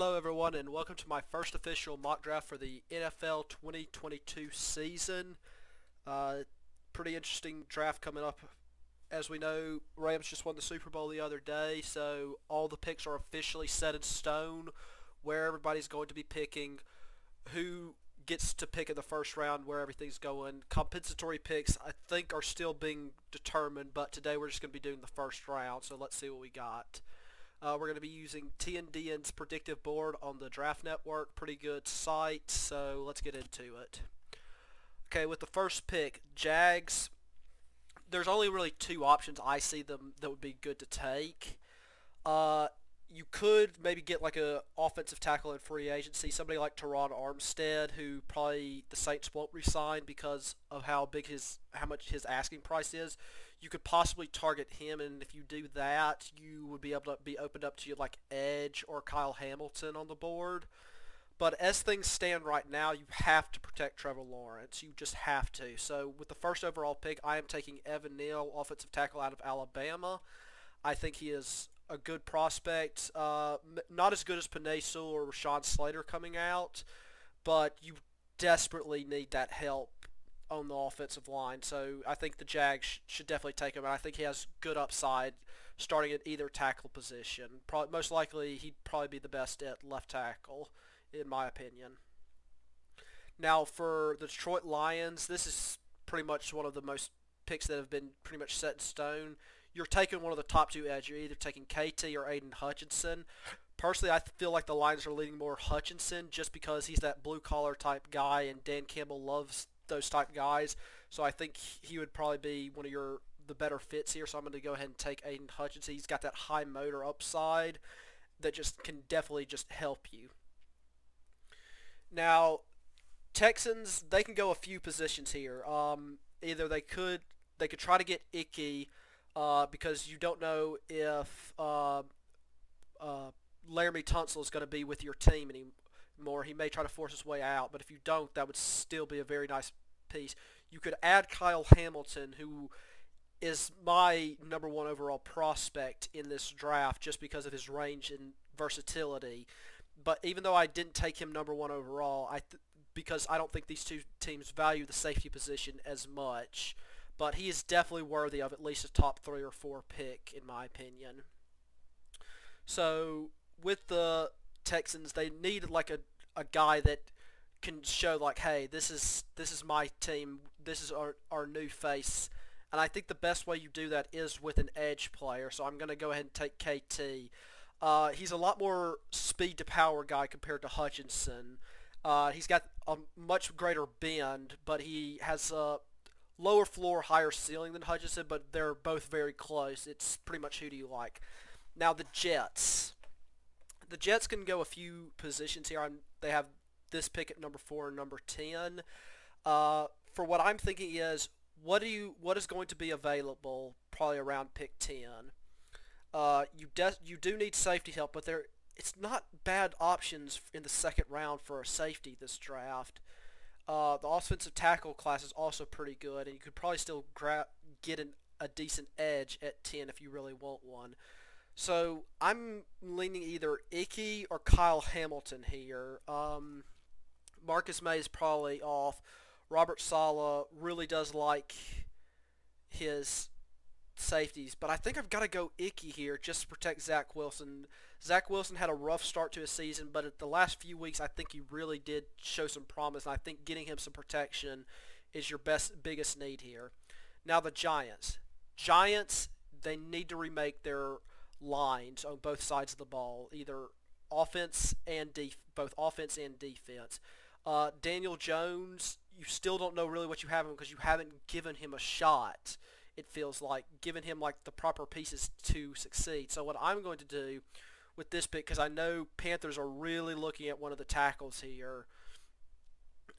Hello everyone and welcome to my first official mock draft for the NFL 2022 season. Uh, Pretty interesting draft coming up. As we know, Rams just won the Super Bowl the other day, so all the picks are officially set in stone where everybody's going to be picking, who gets to pick in the first round, where everything's going. Compensatory picks I think are still being determined, but today we're just going to be doing the first round, so let's see what we got. We're going to be using TNDN's predictive board on the Draft Network. Pretty good site, so let's get into it. Okay, with the first pick, Jags, there's only really two options I see them that would be good to take. You could maybe get like a offensive tackle in free agency, somebody like Teron Armstead, who probably the Saints won't re-sign because of how much his asking price is. You could possibly target him, and if you do that, you would be able to be opened up to like Edge or Kyle Hamilton on the board. But as things stand right now, you have to protect Trevor Lawrence. You just have to. So with the first overall pick, I am taking Evan Neal, offensive tackle out of Alabama. I think he is a good prospect. Not as good as Penei Sewell or Rashawn Slater coming out, but you desperately need that help on the offensive line. So I think the Jags should definitely take him, and I think he has good upside starting at either tackle position. Most likely, he'd probably be the best at left tackle, in my opinion. Now, for the Detroit Lions, this is pretty much one of the most picks that have been pretty much set in stone. You're taking one of the top two edge. You're either taking KT or Aiden Hutchinson. Personally, I feel like the Lions are leaning more Hutchinson just because he's that blue-collar type guy, and Dan Campbell loves those type guys. So I think he would probably be one of the better fits here. So I'm going to go ahead and take Aiden Hutchinson. He's got that high motor upside that just can definitely just help you. Now, Texans, they can go a few positions here. Either they could try to get Icky, because you don't know if Laramie Tunsil is going to be with your team anymore. He may try to force his way out, but if you don't, that would still be a very nice piece. You could add Kyle Hamilton, who is my number one overall prospect in this draft just because of his range and versatility. But even though I didn't take him number one overall, because I don't think these two teams value the safety position as much, but he is definitely worthy of at least a top 3 or 4 pick in my opinion. So with the Texans, they need like a guy that can show like, hey, this is my team, this is our new face, and I think the best way you do that is with an edge player. So I'm going to go ahead and take KT. He's a lot more speed to power guy compared to Hutchinson. He's got a much greater bend, but he has a lower floor, higher ceiling than Hutchinson, but they're both very close. It's pretty much who do you like. Now the Jets. The Jets can go a few positions here. They have this pick at number 4 and number 10. For what I'm thinking is, what is going to be available probably around pick 10? You do need safety help, but it's not bad options in the second round for a safety this draft. The offensive tackle class is also pretty good, and you could probably still get a decent edge at 10 if you really want one. So I'm leaning either Icky or Kyle Hamilton here. Marcus May is probably off. Robert Saleh really does like his safeties, but I think I've got to go Icky here just to protect Zach Wilson. Zach Wilson had a rough start to his season, but at the last few weeks I think he really did show some promise, and I think getting him some protection is your biggest need here. Now the Giants. They need to remake their lines on both sides of the ball, either offense and both offense and defense. Daniel Jones, you still don't know really what you have him because you haven't given him a shot. It feels like giving him like the proper pieces to succeed. So what I'm going to do with this pick, because I know Panthers are really looking at one of the tackles here,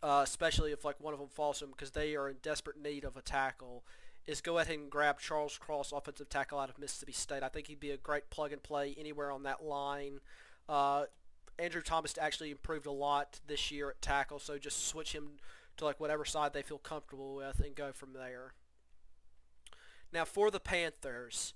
especially if like one of them falls to them, because they are in desperate need of a tackle, is go ahead and grab Charles Cross, offensive tackle out of Mississippi State. I think he'd be a great plug and play anywhere on that line. Andrew Thomas actually improved a lot this year at tackle, so just switch him to like whatever side they feel comfortable with and go from there. Now for the Panthers,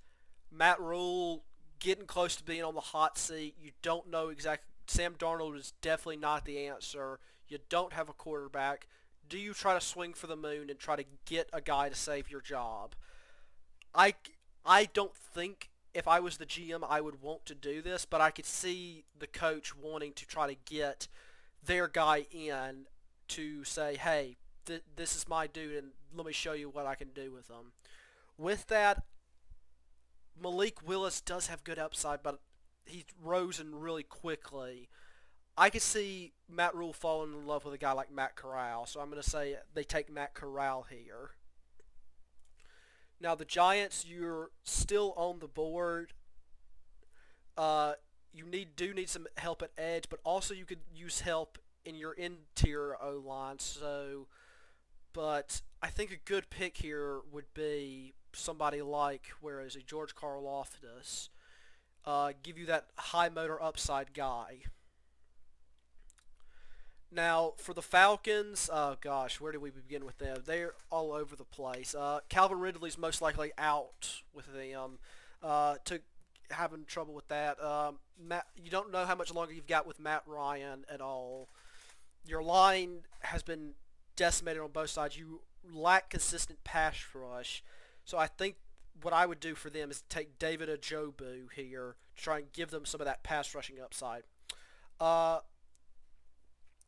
Matt Rhule getting close to being on the hot seat. You don't know exactly Sam Darnold is definitely not the answer. You don't have a quarterback. Do you try to swing for the moon and try to get a guy to save your job? I, I don't think if I was the GM I would want to do this, but I could see the coach wanting to try to get their guy in to say, hey, this is my dude, and let me show you what I can do with him. With that, Malik Willis does have good upside, but he rose in really quickly. I could see Matt Rule falling in love with a guy like Matt Corral, so I'm going to say they take Matt Corral here. Now the Giants, you're still on the board. You do need some help at edge, but also you could use help in your interior O-line. But I think a good pick here would be somebody like, where is he, George Karlaftis. Give you that high motor upside guy. Now, for the Falcons, oh gosh, where do we begin with them? They're all over the place. Calvin Ridley's most likely out with them. Having trouble with that. You don't know how much longer you've got with Matt Ryan at all. Your line has been decimated on both sides. You lack consistent pass rush. So I think what I would do for them is take David Njoku here to try and give them some of that pass rushing upside.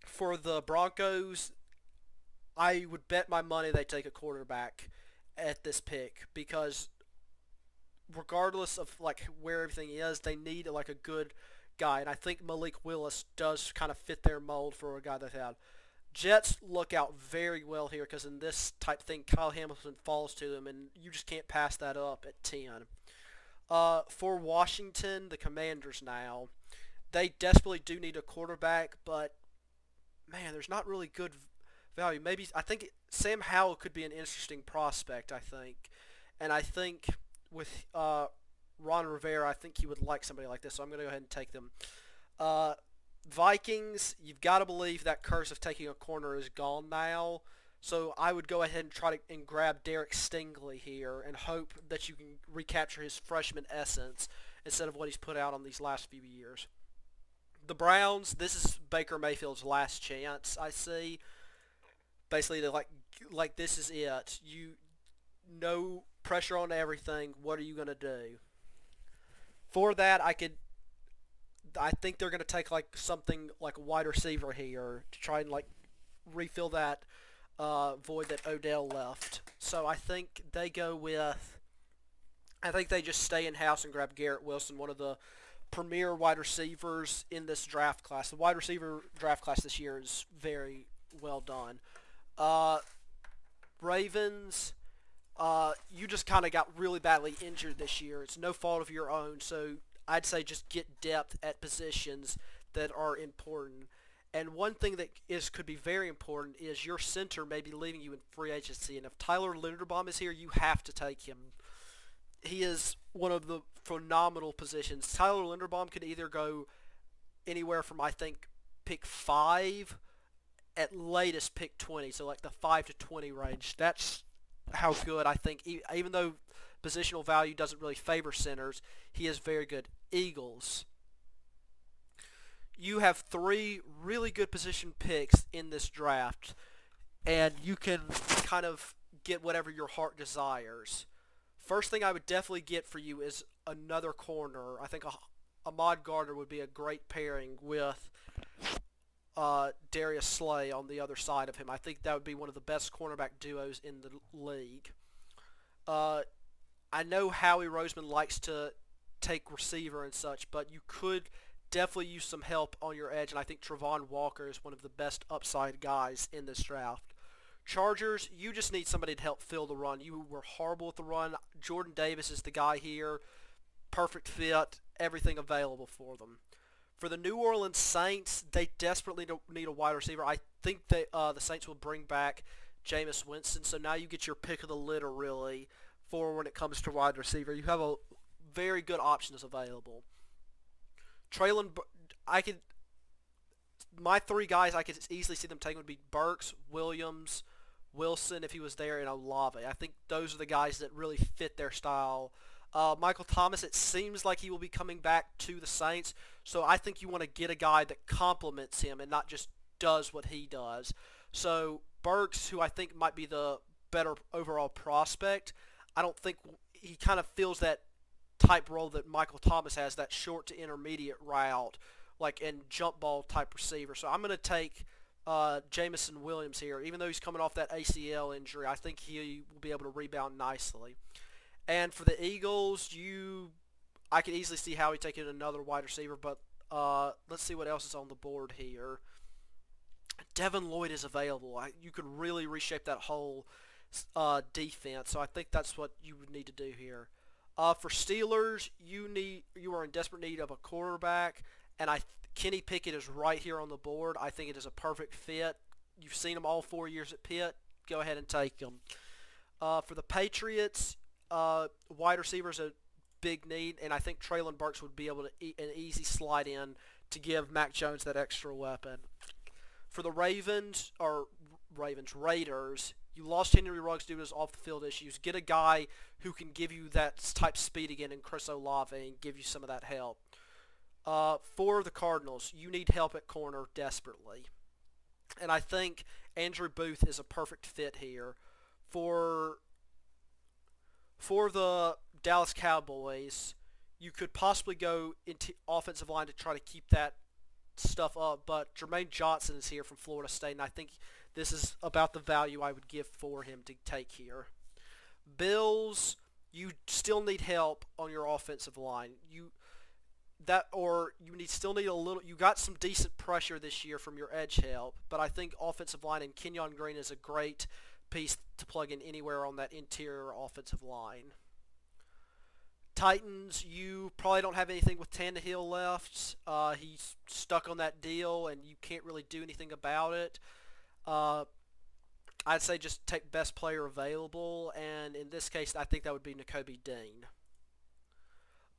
For the Broncos, I would bet my money they take a quarterback at this pick, because regardless of like where everything is, they need like a good guy, and I think Malik Willis does kind of fit their mold for a guy they have. Jets look out very well here, because in this type thing, Kyle Hamilton falls to them, and you just can't pass that up at 10. For Washington, the Commanders now, they desperately do need a quarterback, but man, there's not really good value. Maybe I think Sam Howell could be an interesting prospect, I think. And I think with Ron Rivera, I think he would like somebody like this, so I'm going to go ahead and take them. Vikings, you've got to believe that curse of taking a corner is gone now. So I would go ahead and try to grab Derek Stingley here and hope that you can recapture his freshman essence instead of what he's put out on these last few years. The Browns, this is Baker Mayfield's last chance, I see. Basically, like this is it. No pressure on everything. What are you going to do? For that, I think they're going to take like something like a wide receiver here to try and like refill that void that Odell left. So I think they just stay in-house and grab Garrett Wilson, one of the premier wide receivers in this draft class. The wide receiver draft class this year is very well done. Ravens, you just kind of got really badly injured this year. It's no fault of your own, so I'd say just get depth at positions that are important. And one thing that could be very important is your center may be leaving you in free agency, and if Tyler Linderbaum is here, you have to take him. He is one of the phenomenal positions. Tyler Linderbaum could either go anywhere from, I think, pick 5 at latest pick 20, so like the 5 to 20 range. That's how good I think, even though positional value doesn't really favor centers, he is very good. Eagles, you have 3 really good position picks in this draft, and you can kind of get whatever your heart desires. First thing I would definitely get for you is another corner. I think Ahmad Gardner would be a great pairing with Darius Slay on the other side of him. I think that would be one of the best cornerback duos in the league. I know Howie Roseman likes to take receiver and such, but you could definitely use some help on your edge, and I think Travon Walker is one of the best upside guys in this draft. Chargers, you just need somebody to help fill the run. You were horrible with the run. Jordan Davis is the guy here. Perfect fit. Everything available for them. For the New Orleans Saints, they desperately need a wide receiver. I think that the Saints will bring back Jameis Winston, so now you get your pick of the litter, really, for when it comes to wide receiver. You have a very good options available. My 3 guys I could easily see them taking would be Burks, Williams, Wilson if he was there, and Olave. I think those are the guys that really fit their style Michael Thomas, it seems like he will be coming back to the Saints, so I think you want to get a guy that complements him and not just does what he does. So Burks, who I think might be the better overall prospect, I don't think he kind of fills that type role that Michael Thomas has, that short to intermediate route, like in jump ball type receiver. So I'm going to take Jameson Williams here. Even though he's coming off that ACL injury, I think he will be able to rebound nicely. And for the Eagles, I could easily see Howie taking another wide receiver, but let's see what else is on the board here. Devin Lloyd is available. You could really reshape that whole defense, so I think that's what you would need to do here. For Steelers, you are in desperate need of a quarterback, and Kenny Pickett is right here on the board. I think it is a perfect fit. You've seen him all 4 years at Pitt. Go ahead and take him. For the Patriots, wide receiver is a big need, and I think Treylon Burks would be able to an easy slide in to give Mac Jones that extra weapon. For the Raiders, you lost Henry Ruggs due to his off-the-field issues. Get a guy who can give you that type speed again in Chris Olave and give you some of that help. For the Cardinals, you need help at corner desperately. And I think Andrew Booth is a perfect fit here. For the Dallas Cowboys, you could possibly go into offensive line to try to keep that stuff up, but Jermaine Johnson is here from Florida State, and I think this is about the value I would give for him to take here. Bills, you still need help on your offensive line. You still need a little. You got some decent pressure this year from your edge help, but I think offensive line and Kenyon Green is a great piece to plug in anywhere on that interior offensive line. Titans, you probably don't have anything with Tannehill left. He's stuck on that deal, and you can't really do anything about it. I'd say just take best player available, and in this case, I think that would be Nakobe Dean.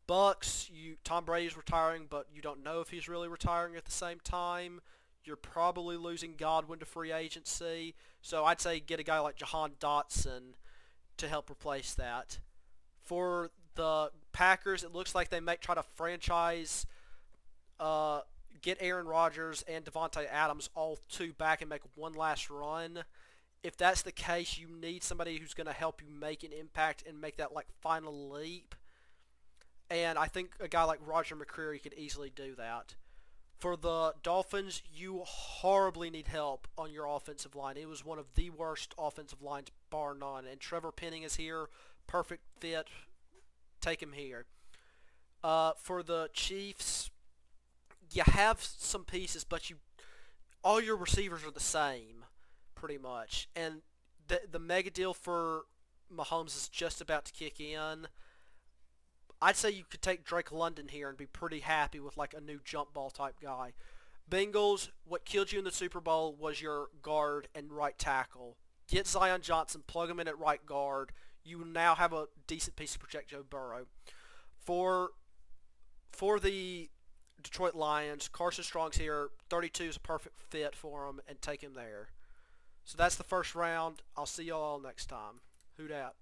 Bucks, Tom Brady's retiring, but you don't know if he's really retiring at the same time. You're probably losing Godwin to free agency, so I'd say get a guy like Jahan Dotson to help replace that. For the Packers, it looks like they might try to franchise, get Aaron Rodgers and Devontae Adams all two back and make one last run. If that's the case, you need somebody who's going to help you make an impact and make that final leap. And I think a guy like Roger McCreary could easily do that. For the Dolphins, you horribly need help on your offensive line. It was one of the worst offensive lines, bar none. And Trevor Penning is here. Perfect fit. Take him here. For the Chiefs, you have some pieces, but all your receivers are the same, pretty much. And the mega deal for Mahomes is just about to kick in. I'd say you could take Drake London here and be pretty happy with a new jump ball type guy. Bengals, what killed you in the Super Bowl was your guard and right tackle. Get Zion Johnson, plug him in at right guard. You now have a decent piece to protect Joe Burrow. For the Detroit Lions, Carson Strong's here. 32 is a perfect fit for him, and take him there. So that's the first round. I'll see y'all next time. Who dat?